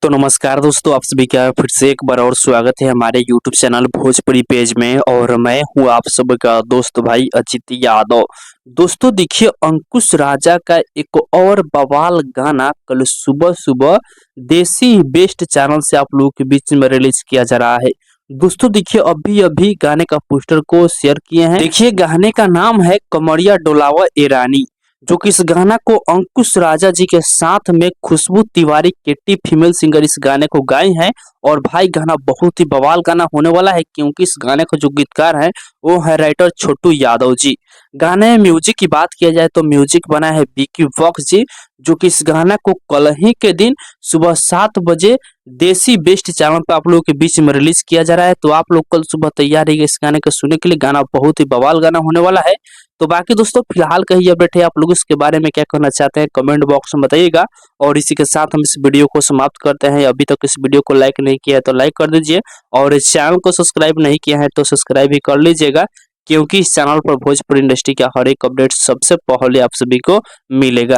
तो नमस्कार दोस्तों, आप सभी का फिर से एक बार और स्वागत है हमारे YouTube चैनल भोजपुरी पेज में। और मैं हूँ आप सबका दोस्त भाई अजित यादव। दोस्तों देखिए, अंकुश राजा का एक और बवाल गाना कल सुबह सुबह देसी बेस्ट चैनल से आप लोगों के बीच में रिलीज किया जा रहा है। दोस्तों देखिए, अभी अभी गाने का पोस्टर को शेयर किए हैं। देखिए, गाने का नाम है कमरिया डोलावा ए रानी, जो कि इस गाना को अंकुश राजा जी के साथ में खुशबू तिवारी केटी फीमेल सिंगर इस गाने को गाए हैं। और भाई गाना बहुत ही बवाल गाना होने वाला है, क्योंकि इस गाने का जो गीतकार है वो है राइटर छोटू यादव जी। गाने में म्यूजिक की बात किया जाए तो म्यूजिक बना है बीकी वॉक्स जी, जो कि इस गाना को कल ही के दिन सुबह 7 बजे देसी बेस्ट चैनल पर आप लोगों के बीच में रिलीज किया जा रहा है। तो आप लोग कल सुबह तैयार रहिए इस गाने को सुनने के लिए। गाना बहुत ही बवाल गाना होने वाला है। तो बाकी दोस्तों फिलहाल का ही अपडेट है, आप लोग इसके बारे में क्या कहना चाहते हैं कमेंट बॉक्स में बताइएगा। और इसी के साथ हम इस वीडियो को समाप्त करते हैं। अभी तक इस वीडियो को लाइक नहीं किया है तो लाइक कर दीजिए, और इस चैनल को सब्सक्राइब नहीं किया है तो सब्सक्राइब भी कर लीजिएगा, क्योंकि इस चैनल पर भोजपुरी इंडस्ट्री का हर एक अपडेट सबसे पहले आप सभी को मिलेगा।